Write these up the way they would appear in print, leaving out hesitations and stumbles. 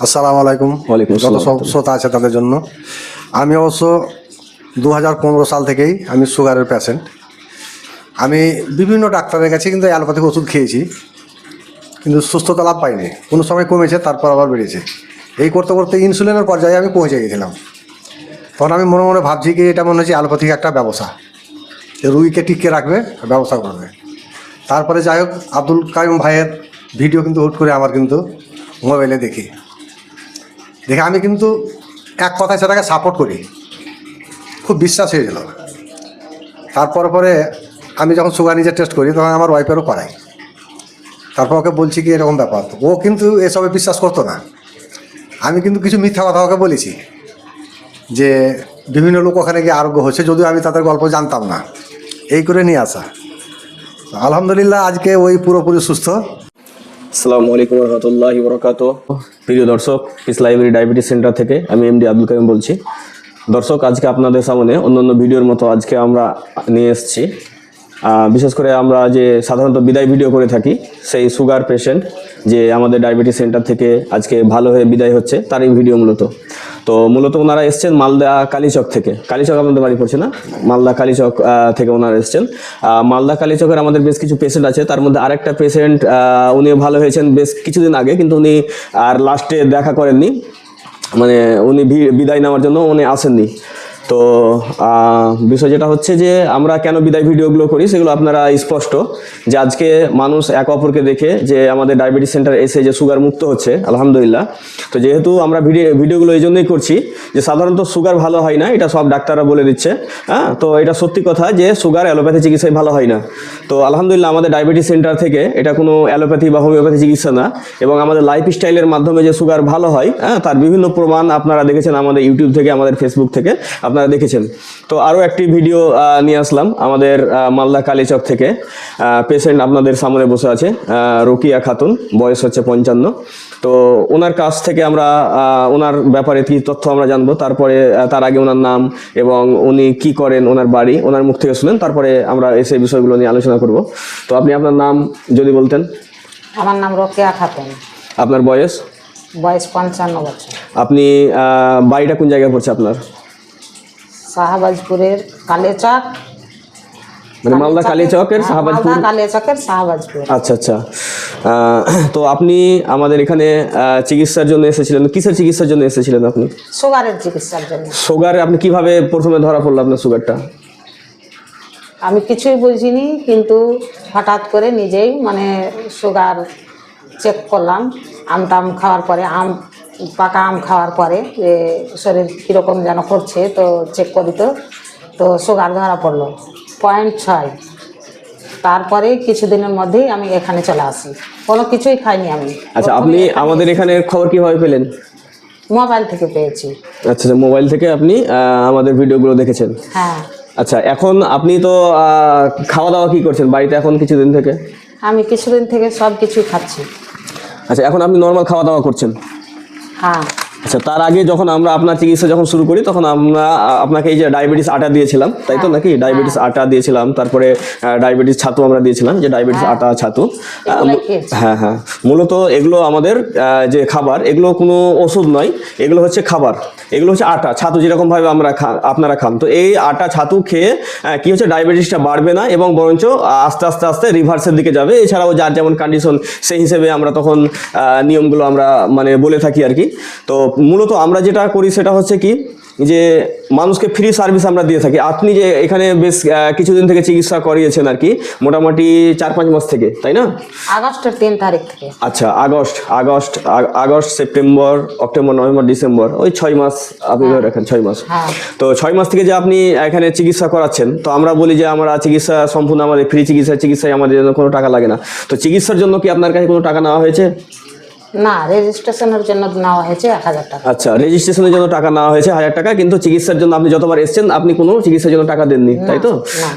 আসসালামু আলাইকুম। ওয়ালাইকুম যত আসসালাম। শ্রোতা আছে তাদের জন্য, আমি অবশ্য 2015 সাল থেকেই আমি সুগারের পেশেন্ট। আমি বিভিন্ন ডাক্তারের কাছে কিন্তু অ্যালোপ্যাথিক ওষুধ খেয়েছি, কিন্তু সুস্থতা লাভ পাইনি। কোনো সময় কমেছে, তারপর আবার বেড়েছে। এই করতে করতে ইনসুলিনের পর্যায়ে আমি পৌঁছে গেছিলাম। তখন আমি মনে মনে ভাবছি কি এটা মনে হচ্ছে অ্যালোপ্যাথিক একটা ব্যবসা, যে রুগীকে টিকিয়ে রাখবে, ব্যবস্থা করবে। তারপরে যাই হোক, আব্দুল কাইম ভাইয়ের ভিডিও কিন্তু হুট করে আমার কিন্তু মোবাইলে দেখে আমি কিন্তু এক কথায় সেটাকে সাপোর্ট করি, খুব বিশ্বাস হয়ে গেল। পরে আমি যখন সুগার নিজে টেস্ট করি, তখন আমার ওয়াইফেরও করাই। তারপর ওকে বলছি কি এরকম ব্যাপার, তো ও কিন্তু এসবে বিশ্বাস করতো না। আমি কিন্তু কিছু মিথ্যা কথা ওকে বলেছি, যে বিভিন্ন লোক ওখানে গিয়ে আরোগ্য হচ্ছে, যদিও আমি তাদের গল্প জানতাম না। এই করে নিয়ে আসা, আলহামদুলিল্লাহ আজকে ওই পুরোপুরি সুস্থ। আসসালামু আলাইকুম রহমতুল্লাহি বরকাতুহ। প্রিয় দর্শক, পিস লাইব্রেরি ডায়াবেটিস সেন্টার থেকে আমি এমডি আব্দুল কাইম বলছি। দর্শক, আজকে আপনাদের সামনে অন্যান্য ভিডিওর মতো আজকে আমরা নিয়ে এসেছি, বিশেষ করে আমরা যে সাধারণত বিদায় ভিডিও করে থাকি, সেই সুগার পেশেন্ট যে আমাদের ডায়াবেটিস সেন্টার থেকে আজকে ভালো হয়ে বিদায় হচ্ছে, তারই ভিডিও মূলত ওনারা এসছেন মালদা কালীচক থেকে। কালীচক আপনাদের বাড়ি পড়ছে না? মালদা কালীচক থেকে ওনারা এসছেন। মালদা কালীচকের আমাদের বেশ কিছু পেশেন্ট আছে, তার মধ্যে আরেকটা পেশেন্ট উনি ভালো হয়েছেন বেশ কিছুদিন আগে, কিন্তু উনি আর লাস্টে দেখা করেননি, মানে উনি বিদায় নেওয়ার জন্য উনি আসেননি। তো বিষয় যেটা হচ্ছে যে আমরা কেন বিদায় ভিডিওগুলো করি সেগুলো আপনারা স্পষ্ট, যে আজকে মানুষ এক অপরকে দেখে যে আমাদের ডায়াবেটিস সেন্টার এসে যে সুগার মুক্ত হচ্ছে, আলহামদুলিল্লাহ। তো যেহেতু আমরা ভিডিওগুলো এই জন্যই করছি যে সাধারণত সুগার ভালো হয় না, এটা সব ডাক্তাররা বলে দিচ্ছে। হ্যাঁ, তো এটা সত্যি কথা যে সুগার অ্যালোপ্যাথি চিকিৎসায় ভালো হয় না। তো আলহামদুলিল্লাহ আমাদের ডায়াবেটিস সেন্টার থেকে এটা কোনো অ্যালোপ্যাথি বা হোমিওপ্যাথি চিকিৎসা না, এবং আমাদের লাইফস্টাইলের মাধ্যমে যে সুগার ভালো হয়, হ্যাঁ, তার বিভিন্ন প্রমাণ আপনারা দেখেছেন আমাদের ইউটিউব থেকে, আমাদের ফেসবুক থেকে আপনারা দেখেছেন। তো আরও একটি ভিডিও নিয়ে আসলাম আমাদের মালদা কালীচক থেকে। পেশেন্ট আপনাদের সামনে বসে আছে, রোকিয়া খাতুন, বয়স হচ্ছে 55। তো ওনার কাছ থেকে আমরা ওনার ব্যাপারে কি তথ্য আমরা জানবো, তারপরে তার আগে ওনার নাম এবং উনি কি করেন, ওনার বাড়ি, ওনার মুখ থেকে শুনেন, তারপরে আমরা এসে বিষয়গুলো নিয়ে আলোচনা করব। তো আপনি আপনার নাম যদি বলতেন। আমার নাম রোকেয়া খাতুন। আপনার বয়স? বয়স 55 বছর। আপনি বাড়িটা কোন জায়গায় পড়ছে আপনার? শাহবাজপুরের কালীচক, মানে মালদা কালীচকের শাহবাজপুর? মালদা কালীচকের শাহবাজপুর। আচ্ছা আচ্ছা। তো আপনি আমাদের এখানে চিকিৎসার জন্য এসেছিলেন, কিসের চিকিৎসার জন্য এসেছিলেন আপনি? সুগারের চিকিৎসার জন্য। সুগারে আপনি কিভাবে প্রথমে ধরা পড়লো আপনার সুগারটা? আমি কিছুই বুঝিনি, কিন্তু হঠাৎ করে নিজেই মানে সুগার চেক করলাম। আম খাওয়ার পরে, পাকা আম খাওয়ার পরে যে শরীর কীরকম যেন করছে, তো চেক করি, তো সুগার ধরা পড়লো 0.6। তারপরে কিছুদিনের মধ্যেই আমি এখানে চলে আসি, কোনো কিছুই খাইনি আমি। আচ্ছা, আপনি আমাদের এখানে খবর কিভাবে পেলেন? মোবাইল থেকে পেয়েছি। আচ্ছা, মোবাইল থেকে আপনি আমাদের ভিডিওগুলো দেখেছেন? হ্যাঁ। আচ্ছা, এখন আপনি তো খাওয়া দাওয়া কি করছেন বাড়িতে এখন কিছুদিন থেকে? আমি কিছুদিন থেকে সব কিছুই খাচ্ছি। আচ্ছা, এখন আপনি নর্মাল খাওয়া দাওয়া করছেন? হ্যাঁ। আচ্ছা, তার আগে যখন আমরা আপনার চিকিৎসা যখন শুরু করি, তখন আমরা আপনাকে এই যে ডায়াবেটিস আটা দিয়েছিলাম, তাই তো নাকি? ডায়াবেটিস আটা দিয়েছিলাম, তারপরে ডায়াবেটিস ছাতু আমরা দিয়েছিলাম, যে ডায়াবেটিস আটা ছাতু। হ্যাঁ হ্যাঁ, মূলত এগুলো আমাদের যে খাবার, এগুলো কোনো ওষুধ নয়, এগুলো হচ্ছে খাবার। এগুলো হচ্ছে আটা ছাতু, যেরকমভাবে আপনারা খান। তো এই আটা ছাতু খেয়ে কি হচ্ছে, ডায়াবেটিসটা বাড়বে না, এবং বরঞ্চ আস্তে আস্তে আস্তে রিভার্সের দিকে যাবে। এছাড়াও যার যেমন কন্ডিশন, সেই হিসেবে আমরা তখন নিয়মগুলো আমরা মানে বলে থাকি আর কি। তো মূলত আমরা যেটা করি সেটা হচ্ছে কি, যে মানুষকে ফ্রি সার্ভিস আমরা দিয়ে থাকি। আপনি যে এখানে বেশ কিছুদিন থেকে চিকিৎসা করিয়েছেন আর কি, মোটামুটি 4-5 মাস থেকে, তাই না? আগস্টের 3 তারিখ থেকে। আচ্ছা, August, September, October, November, December, ওই 6 মাস আপনি ধরে রাখেন, 6 মাস। তো 6 মাস থেকে যে আপনি এখানে চিকিৎসা করাচ্ছেন, তো আমরা বলি যে আমরা চিকিৎসা সম্পূর্ণ আমাদের ফ্রি চিকিৎসায় আমাদের জন্য কোনো টাকা লাগে না। তো চিকিৎসার জন্য কি আপনার কাছে কোনো টাকা নেওয়া হয়েছে? না, রেজিস্ট্রেশনের জন্য নেওয়া হয়েছে 1000 টাকা। আচ্ছা, রেজিস্ট্রেশনের জন্য টাকা নেওয়া হয়েছে 1000 টাকা, কিন্তু চিকিৎসার জন্য আপনি যতবার এসেছেন আপনি কোনো চিকিৎসার জন্য টাকা দেননি, তাই তো?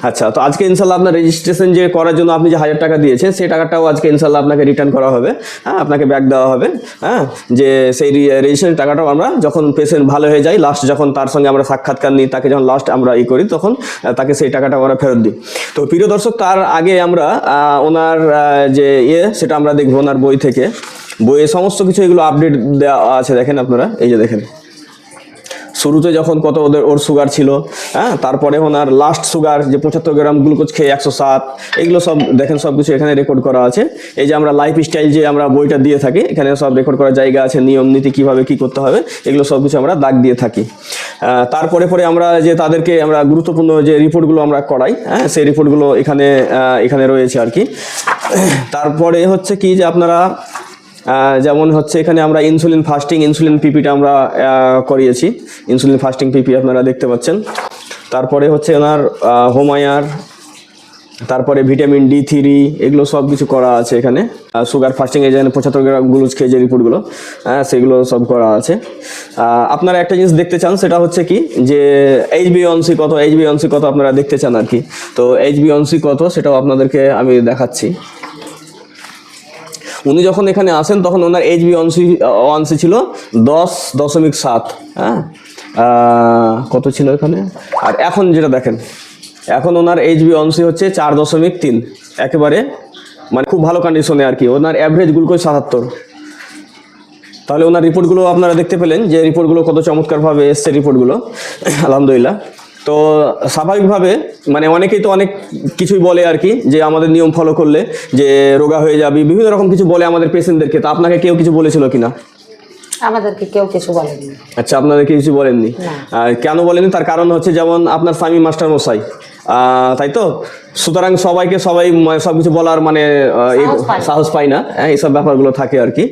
আচ্ছা, তো আজকে ইনশাল্লাহ আপনার রেজিস্ট্রেশন যে করার জন্য আপনি যে 1000 টাকা দিয়েছেন, সেই টাকাটাও আজকে ইনশাল্লাহ আপনাকে রিটার্ন করা হবে। হ্যাঁ, আপনাকে ব্যাক দেওয়া হবে। হ্যাঁ, যে সেই রেজিস্ট্রেশন টাকাটাও আমরা যখন পেশেন্ট ভালো হয়ে যায়, লাস্ট যখন তার সঙ্গে আমরা সাক্ষাৎকার নিই, তাকে যখন লাস্ট আমরা করি, তখন তাকে সেই টাকাটা আমরা ফেরত দিই। তো প্রিয় দর্শক, তার আগে আমরা ওনার যে সেটা আমরা দেখবো ওনার বই থেকে। বইয়ে সমস্ত কিছু এগুলো আপডেট দেওয়া আছে। দেখেন আপনারা, এই যে দেখেন শুরুতে যখন কত ওর সুগার ছিল, হ্যাঁ, তারপরে ওনার লাস্ট সুগার যে 75 গ্রাম গ্লুকোজ খেয়ে 107, এগুলো সব দেখেন, সব কিছু এখানে রেকর্ড করা আছে। এই যে আমরা লাইফ স্টাইল যে আমরা বইটা দিয়ে থাকি, এখানে সব রেকর্ড করার জায়গা আছে, নিয়ম নীতি কীভাবে কী করতে হবে, এগুলো সব কিছু আমরা দাগ দিয়ে থাকি। তারপরে আমরা যে তাদেরকে আমরা গুরুত্বপূর্ণ যে রিপোর্টগুলো আমরা করাই, হ্যাঁ, সেই রিপোর্টগুলো এখানে রয়েছে আর কি। তারপরে হচ্ছে কি যে আপনারা যেমন হচ্ছে এখানে আমরা ইনসুলিন ফাস্টিং, ইনসুলিন পিপিটা আমরা করিয়েছি, ইনসুলিন ফাস্টিং পিপি আপনারা দেখতে পাচ্ছেন। তারপরে হচ্ছে ওনার হোমায়ার, তারপরে ভিটামিন D3, এগুলো সব কিছু করা আছে এখানে। সুগার ফাস্টিং এ যেন 75 গ্রাম গ্লুকোজ খেয়ে যে রিপোর্টগুলো, সেগুলো সব করা আছে। আপনারা একটা জিনিস দেখতে চান, সেটা হচ্ছে কি যে HbA1c কত, HbA1c কত আপনারা দেখতে চান আর কি। তো HbA1c কত সেটাও আপনাদেরকে আমি দেখাচ্ছি। উনি যখন এখানে আসেন তখন ওনার HbA1c ছিল 10.7, হ্যাঁ, কত ছিল এখানে। আর এখন যেটা দেখেন, এখন ওনার HbA1c হচ্ছে 4.3, একেবারে মানে খুব ভালো কন্ডিশনে আর কি। ওনার অ্যাভারেজ গ্লুকোজ 77। তাহলে ওনার রিপোর্টগুলো আপনারা দেখতে পেলেন যে রিপোর্টগুলো কত চমৎকারভাবে এসছে রিপোর্টগুলো, আলহামদুলিল্লাহ। তো স্বাভাবিকভাবে মানে অনেকেই তো অনেক কিছুই বলে আর কি, যে আমাদের নিয়ম ফলো করলে যে রোগা হয়ে যাবে, বিভিন্ন রকম কিছু বলে আমাদের পেশেন্টদেরকে। তো আপনাকে কেউ কিছু বলেছিল কিনা? আমাদেরকে কেউ কিছু বলেনি। আচ্ছা, আপনাদেরকে কিছু বলেননি? কেন বলেনি? তার কারণ হচ্ছে যেমন আপনার স্বামী মাস্টার মশাই, তাই তো, সুতরাং সবাই সবকিছু বলার মানে সাহস পায় না, হ্যাঁ, এইসব ব্যাপারগুলো থাকে আর কি।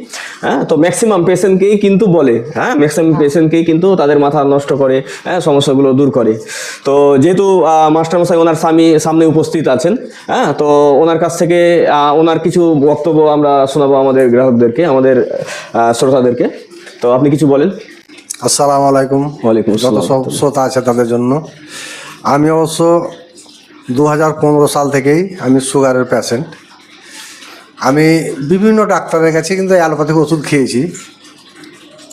হ্যাঁ, তো ম্যাক্সিমাম পেশেন্টকেই কিন্তু বলে, হ্যাঁ, ম্যাক্সিমাম পেশেন্টকেই কিন্তু তাদের মাথা নষ্ট করে, হ্যাঁ, সমস্যাগুলো দূর করে। তো যেহেতু মাস্টার মশাই ওনার স্বামী সামনে উপস্থিত আছেন, হ্যাঁ, তো ওনার কাছ থেকে ওনার কিছু বক্তব্য আমরা শোনাবো আমাদের গ্রাহকদেরকে, আমাদের শ্রোতাদেরকে। তো আপনি কিছু বলেন। আসসালামু আলাইকুম। ওয়ালাইকুম যত আসসালাম। সব শ্রোতা আছে তাদের জন্য। আমি অবশ্য 2015 সাল থেকেই আমি সুগারের পেশেন্ট। আমি বিভিন্ন ডাক্তারের কাছে কিন্তু অ্যালোপ্যাথিক ওষুধ খেয়েছি,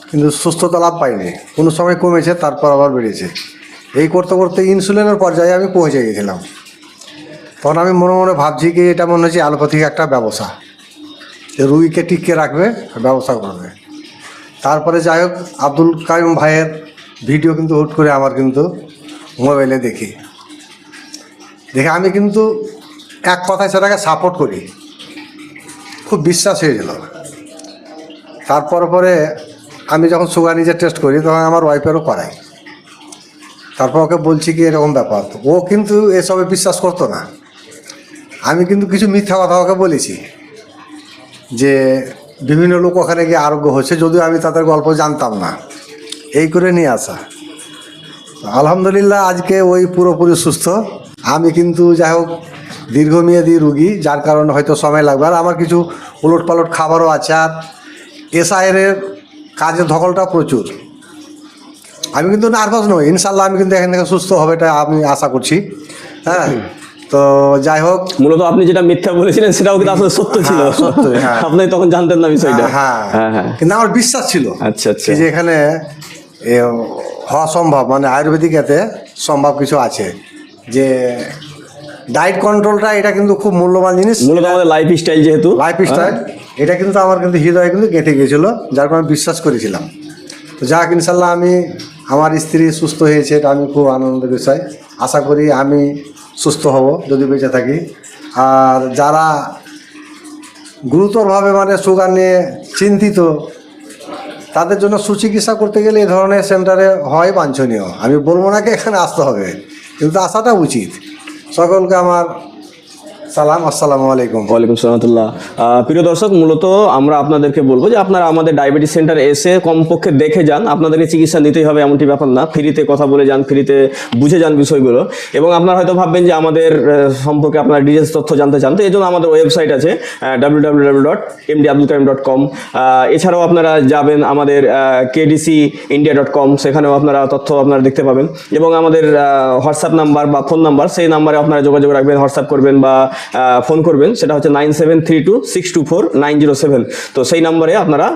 কিন্তু সুস্থতা লাভ পাইনি। কোনো সময় কমেছে, তারপর আবার বেড়েছে। এই করতে করতে ইনসুলিনের পর্যায়ে আমি পৌঁছে গিয়েছিলাম। তখন আমি মনে মনে ভাবছি কি এটা মনে হচ্ছে অ্যালোপ্যাথিক একটা ব্যবসা, যে রুগীকে টিকিয়ে রাখবে, ব্যবসা করবে। তারপরে যাই হোক, আব্দুল কাইম ভাইয়ের ভিডিও কিন্তু হুট করে আমার কিন্তু মোবাইলে দেখে আমি কিন্তু এক কথায় সেটাকে সাপোর্ট করি, খুব বিশ্বাস হয়ে গেল। পরে আমি যখন সুগার নিজে টেস্ট করি, তখন আমার ওয়াইফেরও করাই। তারপর ওকে বলছি কি এরকম ব্যাপার, তো ও কিন্তু এসবে বিশ্বাস করতো না। আমি কিন্তু কিছু মিথ্যা কথা ওকে বলেছি, যে বিভিন্ন লোক ওখানে গিয়ে আরোগ্য হচ্ছে, যদিও আমি তাদের গল্প জানতাম না। এই করে নিয়ে আসা, আলহামদুলিল্লাহ আজকে ওই পুরোপুরি সুস্থ। আমি কিন্তু যাই হোক দীর্ঘমেয়াদী রুগী, যার কারণে হয়তো সময় লাগবে। আর আমার কিছু উলটপালট খাবারও আছে, আর এসআইয়ের কাজের ধকলটা প্রচুর। আমি কিন্তু নার্ভাস নই, ইনশাল্লাহ আমি কিন্তু এখান থেকে সুস্থ হবে, এটা আমি আশা করছি। হ্যাঁ, তো যাই হোক, মূলত আপনি যেটা মিথ্যা বলেছিলেন সেটাও কিন্তু আসলে সত্য ছিল। সত্য, হ্যাঁ। আপনি তখন জানতেন না বিষয়টা। হ্যাঁ, কিন্তু আমার বিশ্বাস ছিল আচ্ছা আচ্ছা, যে এখানে হওয়া সম্ভব, মানে আয়ুর্বেদিক এতে সম্ভব কিছু আছে। যে ডায়েট কন্ট্রোলটা, এটা কিন্তু খুব মূল্যবান জিনিস। মূলত আমাদের লাইফ স্টাইল, যেহেতু লাইফ স্টাইল, এটা কিন্তু আমার কিন্তু হৃদয়ে কিন্তু গেঁথে গিয়েছিলো, যার কারণে বিশ্বাস করেছিলাম। তো যাক, ইনশাল্লাহ আমার স্ত্রী সুস্থ হয়েছে, এটা আমি খুব আনন্দের বিষয়। আশা করি আমি সুস্থ হব যদি বেঁচে থাকি। আর যারা গুরুতরভাবে মানে সুগার নিয়ে চিন্তিত, তাদের জন্য সুচিকিৎসা করতে গেলে এই ধরনের সেন্টারে হয় বাঞ্ছনীয়। আমি বলবো না কি এখানে আসতে হবে, কিন্তু আসাটা উচিত। সকলকে আমার সালাম, আসসালামু আলাইকুম। ওয়ালাইকুম সালামতুল্লাহ। প্রিয় দর্শক, মূলত আমরা আপনাদেরকে বলবো যে আপনারা আমাদের ডায়াবেটিস সেন্টারে এসে কমপক্ষে দেখে যান। আপনাদেরকে চিকিৎসা নিতেই হবে এমনটি ব্যাপার না, ফ্রিতে কথা বলে যান, ফ্রিতে বুঝে যান বিষয়গুলো। এবং আপনারা হয়তো ভাববেন যে আমাদের সম্পর্কে আপনারা ডিটেলস তথ্য জানতে চান, তো এই জন্য আমাদের ওয়েবসাইট আছে www.mdabdulkarim.com। এছাড়াও আপনারা যাবেন আমাদের kdcindia.com, সেখানেও আপনারা তথ্য আপনারা দেখতে পাবেন। এবং আমাদের হোয়াটসঅ্যাপ নাম্বার বা ফোন নাম্বার, সেই নাম্বারে আপনারা যোগাযোগ রাখবেন, হোয়াটসঅ্যাপ করবেন বা ফোন করবেন, সেটা হচ্ছে 9732624907। তো সেই নাম্বারে আপনারা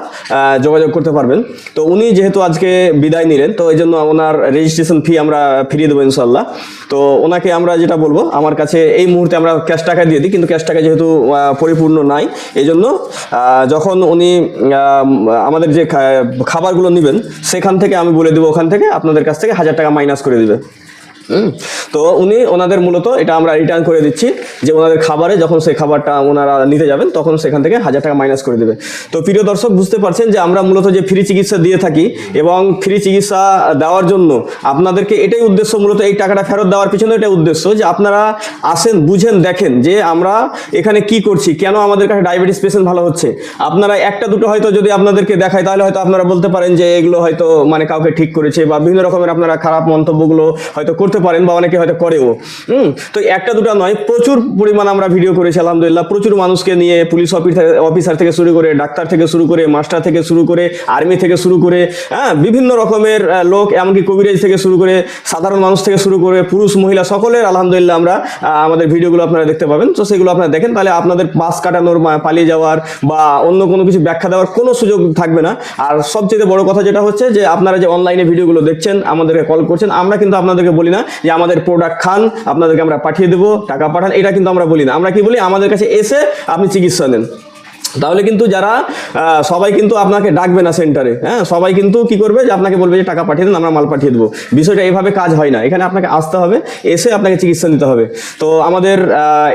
যোগাযোগ করতে পারবেন। তো উনি যেহেতু আজকে বিদায় নিলেন, তো এই জন্য ওনার রেজিস্ট্রেশন ফি আমরা ফিরিয়ে দেবো ইনশাল্লাহ। তো ওনাকে আমরা যেটা বলবো, আমার কাছে এই মুহূর্তে আমরা ক্যাশ টাকা দিয়ে দিই, কিন্তু ক্যাশ টাকা যেহেতু পরিপূর্ণ নাই, এই জন্য যখন উনি আমাদের যে খাবারগুলো নেবেন সেখান থেকে আমি বলে দেবো, ওখান থেকে আপনাদের কাছ থেকে 1000 টাকা মাইনাস করে দিবে। তো উনি ওনাদের মূলত এটা আমরা রিটার্ন করে দিচ্ছি, যে ওনাদের খাবারে যখন সেই খাবারটা ওনারা নিতে যাবেন তখন সেখান থেকে 1000 টাকা মাইনাস করে দেবে। তো প্রিয় দর্শক, বুঝতে পারছেন যে আমরা মূলত যে ফ্রি চিকিৎসা দিয়ে থাকি, এবং ফ্রি চিকিৎসা দেওয়ার জন্য আপনাদেরকে এটাই উদ্দেশ্য, মূলত এই টাকাটা ফেরত দেওয়ার পিছনে এটাই উদ্দেশ্য, যে আপনারা আসেন, বুঝেন, দেখেন যে আমরা এখানে কি করছি, কেন আমাদের কাছে ডায়াবেটিস পেশেন্ট ভালো হচ্ছে। আপনারা একটা দুটো হয়তো যদি আপনাদেরকে দেখায়, তাহলে হয়তো আপনারা বলতে পারেন যে এগুলো হয়তো মানে কাউকে ঠিক করেছে, বা বিভিন্ন রকমের আপনারা খারাপ মন্তব্যগুলো হয়তো করতে পারেন, বা অনেকে হয়তো করেও। তো একটা দুটো নয়, প্রচুর পরিমাণ আমরা ভিডিও করেছি আলহামদুলিল্লাহ। প্রচুর মানুষকে নিয়ে, পুলিশ অফিসার থেকে শুরু করে, ডাক্তার থেকে শুরু করে, মাস্টার থেকে শুরু করে, আর্মি থেকে শুরু করে, বিভিন্ন রকমের লোক, এমনকি কবিরাজ থেকে শুরু করে, সাধারণ মানুষ থেকে শুরু করে, পুরুষ মহিলা সকলের আলহামদুলিল্লাহ আমরা আমাদের ভিডিওগুলো আপনারা দেখতে পাবেন। তো সেগুলো আপনারা দেখেন, তাহলে আপনাদের পাস কাটানোর, পালিয়ে যাওয়ার বা অন্য কোনো কিছু ব্যাখ্যা দেওয়ার কোনো সুযোগ থাকবে না। আর সবচেয়ে বড় কথা যেটা হচ্ছে, যে আপনারা যে অনলাইনে ভিডিওগুলো দেখছেন, আমাদেরকে কল করছেন, আমরা কিন্তু আপনাদেরকে বলি না যে আমাদের প্রোডাক্ট খান, আপনাদেরকে আমরা পাঠিয়ে দেবো, টাকা পাঠান, এটা কিন্তু আমরা বলি না। আমরা কি বলি, আমাদের কাছে এসে আপনি চিকিৎসা নেন। তাহলে কিন্তু যারা সবাই কিন্তু আপনাকে ডাকবে না সেন্টারে, হ্যাঁ, সবাই কিন্তু কি করবে, যে আপনাকে বলবে যে টাকা পাঠিয়ে দেন, আমরা মাল পাঠিয়ে দেবো। বিষয়টা এইভাবে কাজ হয় না, এখানে আপনাকে আসতে হবে, এসে আপনাকে চিকিৎসা নিতে হবে। তো আমাদের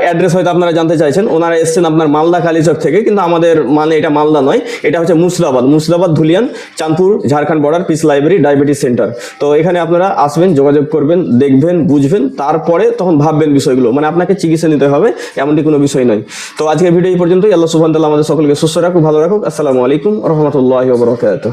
অ্যাড্রেস হয়তো আপনারা জানতে চাইছেন, ওনারা এসছেন আপনার মালদা কালীচক থেকে, কিন্তু আমাদের মানে এটা মালদা নয়, এটা হচ্ছে Murshidabad Dhulian Chandpur Jharkhand border, piece library diabetes centre. তো এখানে আপনারা আসবেন, যোগাযোগ করবেন, দেখবেন, বুঝবেন, তারপরে তখন ভাববেন বিষয়গুলো, মানে আপনাকে চিকিৎসা নিতে হবে এমনটি কোনো বিষয় নয়। তো আজকের ভিডিও এই পর্যন্তই। আল্লাহ সুবহানাহু ওয়া তাআলা আমাদের সকলকে সুস্থ রাখুক, ভালো রাখুক। আসসালামু আলাইকুম ওয়া রাহমাতুল্লাহি ওয়া বারাকাতুহু।